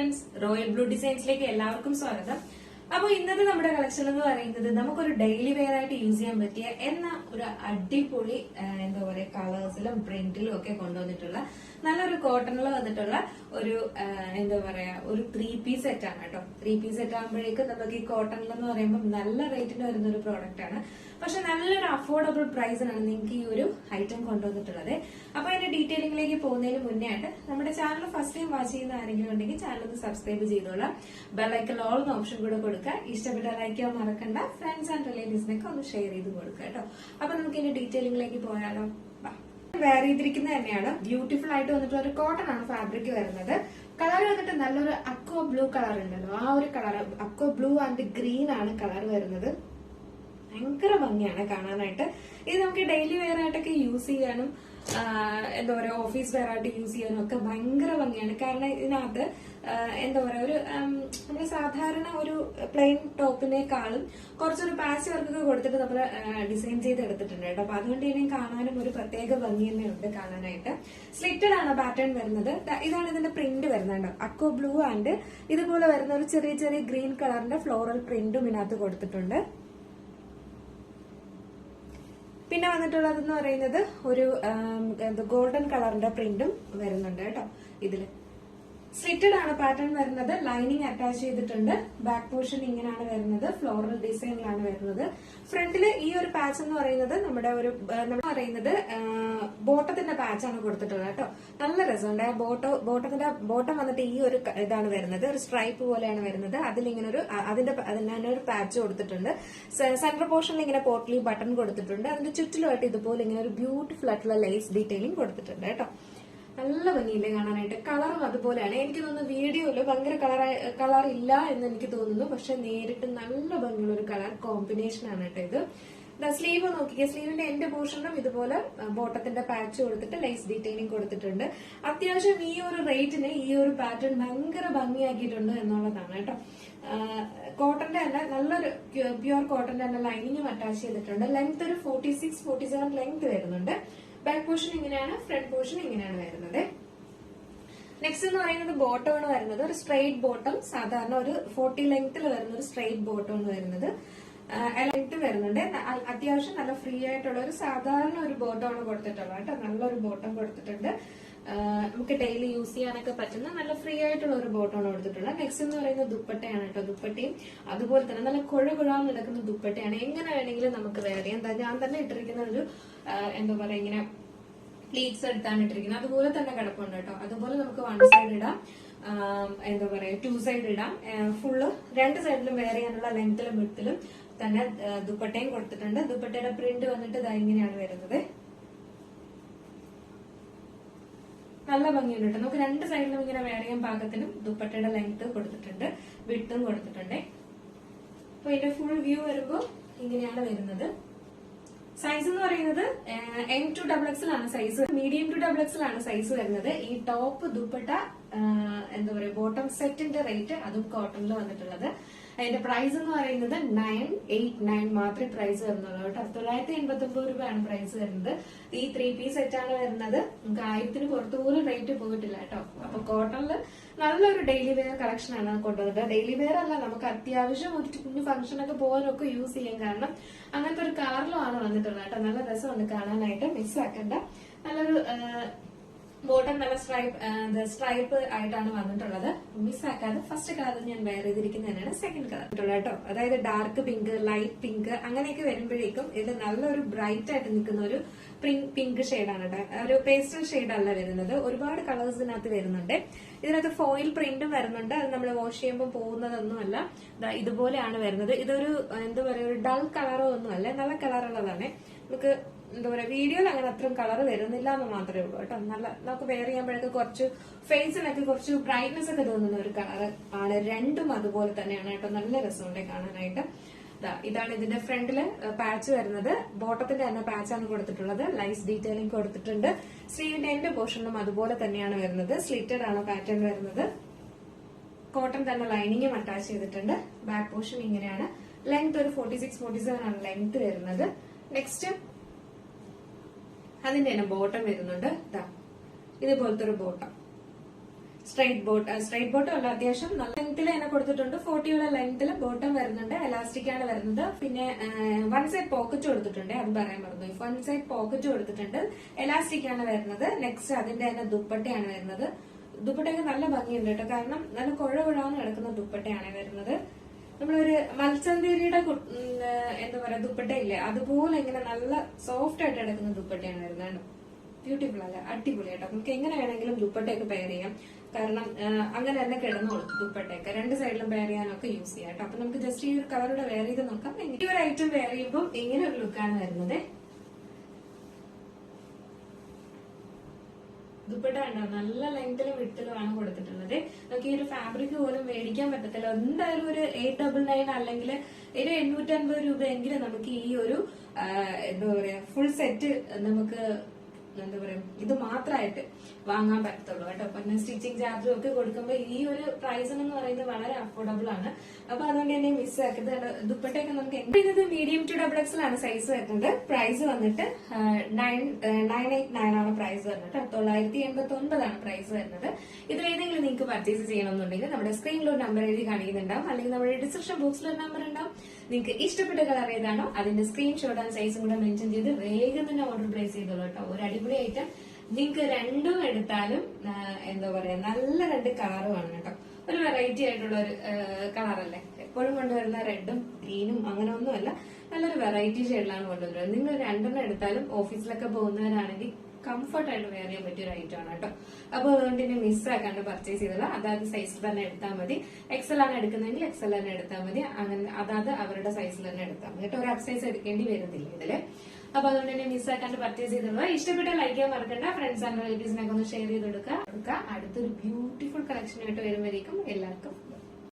Friends, royal blue ഡിസൈൻസിലേക്ക് എല്ലാവർക്കും സ്വാഗതം. അപ്പൊ ഇന്നത്തെ നമ്മുടെ കളക്ഷൻ എന്ന് പറയുന്നത് നമുക്കൊരു ഡെയിലി വെയർ ആയിട്ട് യൂസ് ചെയ്യാൻ പറ്റിയ ഒരു അടിപൊളി എന്താ പറയാ കളേഴ്സിലും പ്രിന്റിലും ഒക്കെ കൊണ്ടുവന്നിട്ടുള്ള നല്ലൊരു കോട്ടണിൽ വന്നിട്ടുള്ള ഒരു എന്താ പറയാ ഒരു 3-piece സെറ്റ് ആണ് കേട്ടോ. 3-piece സെറ്റ് ആകുമ്പോഴേക്കും നമുക്ക് ഈ കോട്ടണിൽ എന്ന് പറയുമ്പോൾ നല്ല റേറ്റിന് വരുന്ന ഒരു പ്രോഡക്റ്റ് ആണ്. പക്ഷെ നല്ലൊരു അഫോർഡബിൾ പ്രൈസിനാണ് നിങ്ങൾക്ക് ഈ ഒരു ഐറ്റം കൊണ്ടുവന്നിട്ടുള്ളത്. അപ്പൊ അതിന്റെ ഡീറ്റെയിലിംഗിലേക്ക് പോകുന്നതിന് മുന്നേ ആയിട്ട് നമ്മുടെ ചാനൽ ഫസ്റ്റ് ടൈം വാച്ച് ചെയ്യുന്ന ആരെങ്കിലും ഉണ്ടെങ്കിൽ ചാനൽ ഒന്ന് സബ്സ്ക്രൈബ് ചെയ്തോളാം. ബെല്ലൈക്കൺ ഓൾ എന്ന ഓപ്ഷൻ കൂടെ കൊടുക്കുക. ഇഷ്ടപ്പെട്ട ലൈക്ക് ചെയ്യാൻ മറക്കണ്ട. ഫ്രണ്ട്സ് ആൻഡ് റിലേറ്റീവ്സിനൊക്കെ ഒന്ന് ഷെയർ ചെയ്ത് കൊടുക്കുക കേട്ടോ. അപ്പൊ നമുക്ക് ഇതിന്റെ ഡീറ്റെയിലിംഗിലേക്ക് പോയാലോ. വെയർ ചെയ്തിരിക്കുന്നത് തന്നെയാണ്. ബ്യൂട്ടിഫുൾ ആയിട്ട് വന്നിട്ടുള്ള ഒരു കോട്ടൺ ആണ് ഫാബ്രിക് വരുന്നത്. കളർ വന്നിട്ട് നല്ലൊരു അക്വ ബ്ലൂ കളർ ഉണ്ടല്ലോ, ആ ഒരു colour aqua blue and green ആണ് കളർ വരുന്നത്. ഭയങ്കര ഭംഗിയാണ് കാണാനായിട്ട്. ഇത് നമുക്ക് ഡെയിലി വെയർ ആയിട്ടൊക്കെ യൂസ് ചെയ്യാനും എന്താ പറയാ ഓഫീസ് വെയർ ആയിട്ട് യൂസ് ചെയ്യാനും ഒക്കെ ഭയങ്കര ഭംഗിയാണ്. കാരണം ഇതിനകത്ത് എന്താ പറയാ ഒരു നമ്മുടെ സാധാരണ ഒരു പ്ലെയിൻ ടോപ്പിനേക്കാളും കുറച്ചൊരു പാച്ച് വർക്കൊക്കെ കൊടുത്തിട്ട് നമ്മൾ ഡിസൈൻ ചെയ്ത് എടുത്തിട്ടുണ്ട് കേട്ടോ. അപ്പൊ അതുകൊണ്ട് ഇതിനെ കാണാനും ഒരു പ്രത്യേക ഭംഗി തന്നെയുണ്ട് കാണാനായിട്ട്. സ്ലിറ്റഡ് ആണ് പാറ്റേൺ വരുന്നത്. ഇതാണ് ഇതിന്റെ പ്രിന്റ് വരുന്നത്. അക്വ ബ്ലൂ ആൻഡ് ഇതുപോലെ വരുന്ന ഒരു ചെറിയ ചെറിയ ഗ്രീൻ കളറിന്റെ ഫ്ലോറൽ പ്രിന്റും ഇതിനകത്ത് കൊടുത്തിട്ടുണ്ട്. പിന്നെ വന്നിട്ടുള്ളതെന്ന് പറയുന്നത് ഒരു ഗോൾഡൻ കളറിന്റെ പ്രിന്റും വരുന്നുണ്ട് കേട്ടോ. ഇതില് സ്ലിറ്റഡ് ആണ് പാറ്റേൺ വരുന്നത്. ലൈനിങ് അറ്റാച്ച് ചെയ്തിട്ടുണ്ട്. ബാക്ക് പോർഷൻ ഇങ്ങനെയാണ് വരുന്നത്. ഫ്ലോറൽ ഡിസൈനിലാണ് വരുന്നത്. ഫ്രണ്ടില് ഈ ഒരു പാച്ച് എന്ന് പറയുന്നത് നമ്മുടെ പറയുന്നത് ബോട്ടത്തിന്റെ പാച്ചാണ് കൊടുത്തിട്ടുള്ളത് കേട്ടോ. നല്ല രസമുണ്ട്. ബോട്ടത്തിന്റെ ബോട്ടം വന്നിട്ട് ഈ ഒരു ഇതാണ് വരുന്നത്. ഒരു സ്ട്രൈപ്പ് പോലെയാണ് വരുന്നത്. അതിലിങ്ങനെ അതിന് ഒരു പാച്ച് കൊടുത്തിട്ടുണ്ട്. സെന്റർ പോർഷനിൽ ഇങ്ങനെ പോർട്ടലി ബട്ടൺ കൊടുത്തിട്ടുണ്ട്. അതിന്റെ ചുറ്റിലുമായിട്ട് ഇതുപോലെ ഇങ്ങനെ ഒരു ബ്യൂട്ടിഫുൾ ആയിട്ടുള്ള ലേസ് ഡീറ്റെയിലിംഗ് കൊടുത്തിട്ടുണ്ട് കേട്ടോ. നല്ല ഭംഗിയില്ലേ കാണാനായിട്ട്. കളറും അതുപോലെയാണ്. എനിക്ക് തോന്നുന്നു വീഡിയോയില് ഭയങ്കര കളർ ഇല്ല എന്ന് എനിക്ക് തോന്നുന്നു. പക്ഷെ നേരിട്ട് നല്ല ഭംഗിയുള്ള ഒരു കളർ കോമ്പിനേഷൻ ആണ് കേട്ടോ ഇത്. സ്ലീവ് നോക്കിക്കുക. സ്ലീവിന്റെ എൻഡ് പോർഷനും ഇതുപോലെ ബോട്ടത്തിന്റെ പാച്ച് കൊടുത്തിട്ട് ലേസ് ഡീറ്റെയിലിംഗ് കൊടുത്തിട്ടുണ്ട്. അത്യാവശ്യം ഈ ഒരു റേറ്റിന് ഈ ഒരു പാറ്റേൺ ഭയങ്കര ഭംഗിയാക്കിയിട്ടുണ്ട് എന്നുള്ളതാണ് കേട്ടോ. കോട്ടന്റെ തന്നെ നല്ലൊരു പ്യുവർ കോട്ടന്റെ തന്നെ ലൈനിങ്ങും അറ്റാച്ച് ചെയ്തിട്ടുണ്ട്. ലെങ്ത് ഒരു 46-47 ലെങ്ത് വരുന്നുണ്ട്. ബാക്ക് പോർഷൻ ഇങ്ങനെയാണ്, ഫ്രണ്ട് പോർഷൻ ഇങ്ങനെയാണ് വരുന്നത്. നെക്സ്റ്റ് എന്ന് പറയുന്നത് ബോട്ടം ആണ് വരുന്നത്. ഒരു സ്ട്രെയിറ്റ് ബോട്ടം, സാധാരണ ഒരു 40 ലെങ്ത്തിൽ വരുന്ന ഒരു സ്ട്രെയിറ്റ് ബോട്ടം ആണ് വരുന്നത്. ലെങ്ത് വരുന്നുണ്ട്. അത്യാവശ്യം നല്ല ഫ്രീ ആയിട്ടുള്ള ഒരു സാധാരണ ഒരു ബോട്ടം ആണ് കൊടുത്തിട്ടുള്ളത് കേട്ടോ. നല്ലൊരു ബോട്ടം കൊടുത്തിട്ടുണ്ട്. നമുക്ക് ഡെയിലി യൂസ് ചെയ്യാനൊക്കെ പറ്റുന്ന നല്ല ഫ്രീ ആയിട്ടുള്ള ഒരു ബോട്ടമാണ് കൊടുത്തിട്ടുള്ളത്. നെക്സ്റ്റ് എന്ന് പറയുന്നത് ദുപ്പട്ടയാണ് കേട്ടോ. ദുപ്പട്ടയും അതുപോലെ തന്നെ നല്ല കുഴകുഴാന്ന് നടക്കുന്ന ദുപ്പട്ടയാണ്. എങ്ങനെ വേണമെങ്കിലും നമുക്ക് വെയർ ചെയ്യാം. ഞാൻ തന്നെ ഇട്ടിരിക്കുന്ന ഒരു എന്താ പറയാ ഇങ്ങനെ പ്ലീറ്റ്സ് എടുത്താണ് ഇട്ടിരിക്കുന്നത്. അതുപോലെ തന്നെ കിടപ്പുണ്ട് കേട്ടോ. അതുപോലെ നമുക്ക് 1 സൈഡ് ഇടാം, എന്താ പറയാ 2 സൈഡ് ഇടാം. ഫുള്ള് 2 സൈഡിലും വെയർ ചെയ്യാനുള്ള ലെങ്ത്തിലും വിഡ്ത്തിലും തന്നെ ദുപ്പട്ടയും കൊടുത്തിട്ടുണ്ട്. ദുപ്പട്ടയുടെ പ്രിന്റ് വന്നിട്ട് ഇതാ ഇങ്ങനെയാണ് വരുന്നത്. നല്ല ഭംഗിയുണ്ട് കേട്ടോ. നമുക്ക് 2 സൈഡിലും ഇങ്ങനെ വെയർ ചെയ്യാൻ പാകത്തിനും ദുപ്പട്ടയുടെ ലെങ്ത് കൊടുത്തിട്ടുണ്ട്, വിഡ്ത്തും കൊടുത്തിട്ടുണ്ട്. അപ്പൊ ഇതിന്റെ ഫുൾ വ്യൂ വരുമ്പോൾ ഇങ്ങനെയാണ് വരുന്നത്. സൈസ് എന്ന് പറയുന്നത് M2XXL ആണ് സൈസ്. മീഡിയം ടു XXL ആണ് സൈസ് വരുന്നത്. ഈ ടോപ്പ് ദുപ്പട്ട എന്താ പറയാ ബോട്ടം സെറ്റിന്റെ റേറ്റ് അതും കോട്ടണിൽ വന്നിട്ടുള്ളത്. അതിന്റെ പ്രൈസ് എന്ന് പറയുന്നത് 989 മാത്രമേ പ്രൈസ് വരുന്നുള്ളൂ കേട്ടോ. 989 രൂപയാണ് പ്രൈസ് വരുന്നത്. ഈ 3-piece സെറ്റ് ആണ് വരുന്നത്. നമുക്ക് 1000-ന് പുറത്തു പോലും റേറ്റ് പോയിട്ടില്ല കേട്ടോ. അപ്പൊ കോട്ടണില് നല്ലൊരു ഡെയിലി വെയർ കളക്ഷൻ ആണ് കൊണ്ടുവന്നിട്ട്. ഡെയിലി വെയർ അല്ല, നമുക്ക് അത്യാവശ്യം ഒരു കുഞ്ഞു ഫംഗ്ഷൻ ഒക്കെ പോകാനൊക്കെ യൂസ് ചെയ്യാം. കാരണം അങ്ങനത്തെ ഒരു കളറിലും ആണ് വന്നിട്ടുള്ളത് കേട്ടോ. നല്ല രസമുണ്ട് കാണാനായിട്ട്. മിക്സ് ആക്കണ്ട. നല്ലൊരു ബോട്ടം നല്ല സ്ട്രൈപ്പ് ആയിട്ടാണ് വന്നിട്ടുള്ളത്. മിസ്സാക്കാതെ ഫസ്റ്റ് കളർ ഞാൻ വെയർ ചെയ്തിരിക്കുന്നത് തന്നെയാണ് സെക്കൻഡ് കളർ കേട്ടോ. അതായത് ഡാർക്ക് പിങ്ക്, ലൈറ്റ് പിങ്ക് അങ്ങനെയൊക്കെ വരുമ്പോഴേക്കും ഇത് നല്ലൊരു ബ്രൈറ്റ് ആയിട്ട് നിൽക്കുന്ന ഒരു പിങ്ക് ഷെയ്ഡാണ് കേട്ടോ. ഒരു പേസ്റ്റൽ ഷെയ്ഡ് അല്ല വരുന്നത്. ഒരുപാട് കളേഴ്സ് ഇതിനകത്ത് വരുന്നുണ്ട്. ഇതിനകത്ത് ഫോയിൽ പ്രിന്റും വരുന്നുണ്ട്. അത് നമ്മൾ വാഷ് ചെയ്യുമ്പോൾ പോകുന്നതൊന്നുമല്ല. ഇതുപോലെയാണ് വരുന്നത്. ഇതൊരു എന്താ പറയാ ഒരു ഡൾ കളറോ ഒന്നും അല്ല, നല്ല കളറുള്ളതാണ്. നമുക്ക് എന്താ പറയാ വീഡിയോയിൽ അങ്ങനെ അത്രയും കളർ വരുന്നില്ല എന്ന് മാത്രമേ ഉള്ളൂ കേട്ടോ. നല്ല നമുക്ക് വെയർ ചെയ്യുമ്പോഴൊക്കെ കുറച്ച് ഫേസിനൊക്കെ കുറച്ച് ബ്രൈറ്റ്നെസ് ഒക്കെ തോന്നുന്ന ഒരു കളർ ആണ്. രണ്ടും അതുപോലെ തന്നെയാണ് കേട്ടോ. നല്ല രസമുണ്ട് കാണാനായിട്ട്. ഇതാണ് ഇതിന്റെ ഫ്രണ്ടില് പാച്ച് വരുന്നത്. ബോട്ടത്തിന്റെ തന്നെ പാച്ചാണ് കൊടുത്തിട്ടുള്ളത്. ലൈസ് ഡീറ്റെയിലിംഗ് കൊടുത്തിട്ടുണ്ട്. സ്ലീവിന്റെ എൻഡ് പോർഷനും അതുപോലെ തന്നെയാണ് വരുന്നത്. സ്ലിറ്റഡ് ആണ് പാറ്റേൺ വരുന്നത്. കോട്ടൺ തന്നെ ലൈനിങ്ങും അറ്റാച്ച് ചെയ്തിട്ടുണ്ട്. ബാക്ക് പോർഷൻ ഇങ്ങനെയാണ്. ലെങ്ത് ഒരു 46-47 ആണ് ലെങ്ത് വരുന്നത്. നെക്സ്റ്റ് അതിന്റെ തന്നെ ബോട്ടം വരുന്നുണ്ട്. ഇതുപോലത്തെ ഒരു ബോട്ടം സ്ട്രൈറ്റ് ബോട്ടം അല്ല, അത്യാവശ്യം നല്ല ലെങ്ത്തിൽ തന്നെ കൊടുത്തിട്ടുണ്ട്. 40 ലെങ്ത്തിൽ ബോട്ടം വരുന്നുണ്ട്. എലാസ്റ്റിക് ആണ് വരുന്നത്. പിന്നെ വൺ സൈഡ് പോക്കറ്റ് കൊടുത്തിട്ടുണ്ട്, അത് പറയാൻ മറന്നു. വൺ സൈഡ് പോക്കറ്റ് കൊടുത്തിട്ടുണ്ട്. എലാസ്റ്റിക് ആണ് വരുന്നത്. നെക്സ്റ്റ് അതിന്റെ തന്നെ ദുപ്പട്ടയാണ് വരുന്നത്. ദുപ്പട്ടയൊക്കെ നല്ല ഭംഗിയുണ്ട് കേട്ടോ, കാരണം നല്ല കുഴകുഴാന്ന് കിടക്കുന്ന ദുപ്പട്ടയാണ് വരുന്നത്. നമ്മളൊരു മൽച്ചന്തേരിയുടെ എന്താ പറയാ ദുപ്പട്ടയില്ലേ, അതുപോലെ ഇങ്ങനെ നല്ല സോഫ്റ്റ് ആയിട്ട് കിടക്കുന്ന ദുപ്പട്ടയാണ് വരുന്നത്. ബ്യൂട്ടിഫുൾ അല്ല, അടിപൊളിയായിട്ട് നമുക്ക് എങ്ങനെ വേണമെങ്കിലും ദുപ്പട്ടയൊക്കെ പെയർ ചെയ്യാം. കാരണം അങ്ങനെ തന്നെ കിടന്നോളും ദുപ്പട്ടയൊക്കെ. രണ്ട് സൈഡിലും പെയർ ചെയ്യാനൊക്കെ യൂസ് ചെയ്യാം കേട്ടോ. അപ്പൊ നമുക്ക് ജസ്റ്റ് ഈ ഒരു കളറൂടെ വെയർ ചെയ്ത് നോക്കാം. ഈ ഒരു ഐറ്റം വെയർ ചെയ്യുമ്പോൾ ഇങ്ങനെ ഒരു ലുക്കാണ് വരുന്നത്. ദുപ്പട്ട ഉണ്ടോ, നല്ല ലെങ്തിലും വിട്ടിലുമാണ് കൊടുത്തിട്ടുള്ളത്. നമുക്ക് ഈ ഒരു ഫാബ്രിക് പോലും മേടിക്കാൻ പറ്റത്തില്ല. എന്തായാലും ഒരു 899 അല്ലെങ്കിൽ ഒരു 850 രൂപയെങ്കിലും നമുക്ക് ഈ ഒരു എന്താ പറയാ ഫുൾ സെറ്റ് നമുക്ക് എന്താ പറയാ ഇത് മാത്രമായിട്ട് വാങ്ങാൻ പറ്റത്തുള്ളൂ കേട്ടോ. പിന്നെ സ്റ്റിച്ചിങ് ചാർജും ഒക്കെ കൊടുക്കുമ്പോൾ ഈ ഒരു പ്രൈസ് എന്ന് പറയുന്നത് വളരെ അഫോർഡബിൾ ആണ്. അപ്പൊ അതുകൊണ്ട് തന്നെ മിസ്സാക്കരുത്. ദുപ്പട്ടയൊക്കെ നമുക്ക് ഇത് മീഡിയം ടു XXL ആണ് സൈസ് വരുന്നത്. പ്രൈസ് വന്നിട്ട് 989 ആണ് പ്രൈസ് വരുന്നത്. 989 ആണ് പ്രൈസ് വരുന്നത്. ഇതിൽ ഏതെങ്കിലും നിങ്ങൾക്ക് പർച്ചേസ് ചെയ്യണമെന്നുണ്ടെങ്കിൽ നമ്മുടെ സ്ക്രീനിൽ ഒരു നമ്പർ എഴുതി കാണിക്കുന്നുണ്ടാവും, അല്ലെങ്കിൽ നമ്മുടെ ഡിസ്ക്രിപ്ഷൻ ബോക്സിൽ ഒരു നമ്പർ ഉണ്ടാവും. നിങ്ങൾക്ക് ഇഷ്ടപ്പെട്ട കളർ ഏതാണോ അതിന്റെ സ്ക്രീൻഷോട്ട് ആൻഡ് സൈസും കൂടെ മെൻഷൻ ചെയ്ത് വേഗം തന്നെ ഓർഡർ പ്ലേസ് ചെയ്തോളൂ കേട്ടോ. ഒരു അടിപൊളി ഐറ്റം. നിങ്ങൾക്ക് രണ്ടും എടുത്താലും എന്താ പറയാ നല്ല രണ്ട് കളറുമാണ് കേട്ടോ. ഒരു വെറൈറ്റി ആയിട്ടുള്ള ഒരു കളറല്ലേ എപ്പോഴും കൊണ്ടുവരുന്ന റെഡും ഗ്രീനും അങ്ങനെ ഒന്നുമല്ല, നല്ലൊരു വെറൈറ്റി ഷെയ്ഡിലാണ് കൊണ്ടുവരുന്നത്. നിങ്ങൾ രണ്ടെണ്ണം എടുത്താലും ഓഫീസിലൊക്കെ പോകുന്നവരാണെങ്കിൽ കംഫർട്ട് ആയിട്ട് വെയർ ചെയ്യാൻ പറ്റിയ ഒരു ഐറ്റം ആണ് കേട്ടോ. അപ്പൊ അതുകൊണ്ട് തന്നെ മിസ്സാക്കാണ്ട് പർച്ചേസ് ചെയ്തത് അതായത് സൈസിൽ തന്നെ എടുത്താൽ മതി. XL ആണ് എടുക്കുന്നതെങ്കിൽ XL തന്നെ എടുത്താൽ മതി. അങ്ങനെ അതായത് അവരുടെ സൈസിൽ തന്നെ എടുത്താൽ മതി കേട്ടോ. ഒരു അപ് സൈസ് എടുക്കേണ്ടി വരുന്നില്ല ഇതില്. അപ്പൊ അതുകൊണ്ട് തന്നെ മിസ്സാക്കാണ്ട് പർച്ചേസ് ചെയ്തത്. ഇഷ്ടപ്പെട്ട ലൈക്ക് ചെയ്യാൻ മറക്കണ്ട. ഫ്രണ്ട്സ് ആൻഡ് റിലേറ്റീവ്സിനൊക്കെ ഒന്ന് ഷെയർ ചെയ്ത് കൊടുക്കുക. അടുത്തൊരു ബ്യൂട്ടിഫുൾ കളക്ഷനായിട്ട് വരുമ്പോഴേക്കും എല്ലാവർക്കും